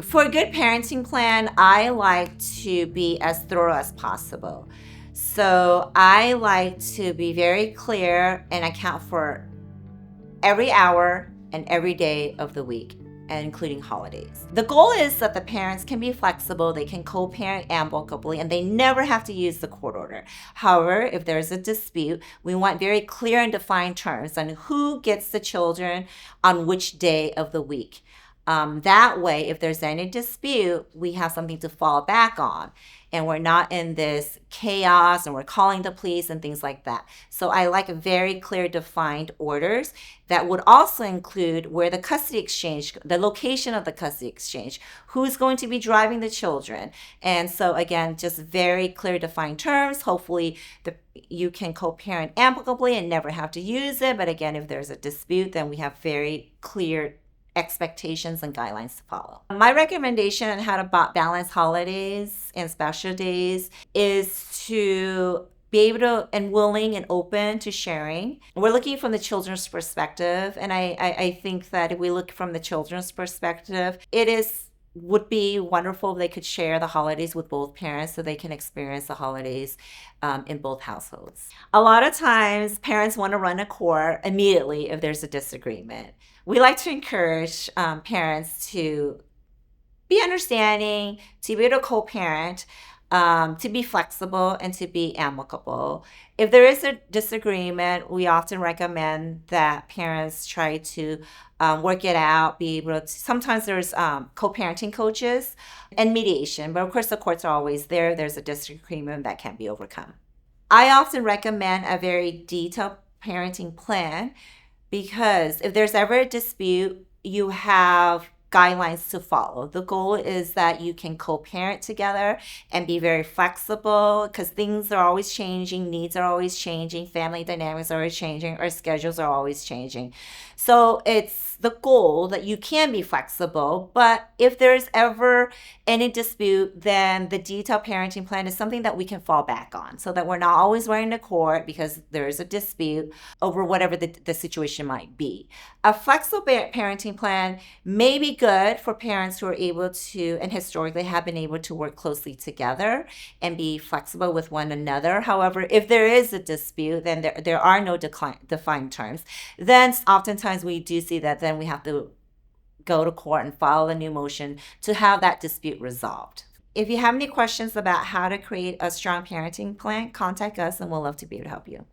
For a good parenting plan, I like to be as thorough as possible. So I like to be very clear and account for every hour and every day of the week, and including holidays. The goal is that the parents can be flexible, they can co-parent amicably, and they never have to use the court order. However, if there's a dispute, we want very clear and defined terms on who gets the children on which day of the week. That way, if there's any dispute, we have something to fall back on, and we're not in this chaos and we're calling the police and things like that. So I like very clear, defined orders that would also include where the custody exchange, the location of the custody exchange, who's going to be driving the children. And so again, just very clear, defined terms. Hopefully you can co-parent amicably and never have to use it. But again, if there's a dispute, then we have very clear expectations and guidelines to follow. My recommendation on how to balance holidays and special days is to be able to and willing and open to sharing. We're looking from the children's perspective, and I think that if we look from the children's perspective, would be wonderful if they could share the holidays with both parents so they can experience the holidays in both households. A lot of times parents want to run a court immediately if there's a disagreement. We like to encourage parents to be understanding, to be able to co-parent, to be flexible, and to be amicable. If there is a disagreement, we often recommend that parents try to work it out, be able to, sometimes there's co-parenting coaches and mediation, but of course the courts are always there. There's a disagreement that can't be overcome. I often recommend a very detailed parenting plan because if there's ever a dispute, you have guidelines to follow. The goal is that you can co-parent together and be very flexible because things are always changing, needs are always changing, family dynamics are always changing, our schedules are always changing. So it's the goal that you can be flexible, but if there's ever any dispute, then the detailed parenting plan is something that we can fall back on so that we're not always running to court because there's a dispute over whatever the situation might be. A flexible parenting plan may be good for parents who are able to, and historically have been able to work closely together and be flexible with one another. However, if there is a dispute, then there are no defined terms. Then oftentimes we do see that then we have to go to court and file a new motion to have that dispute resolved. If you have any questions about how to create a strong parenting plan, contact us and we'll love to be able to help you.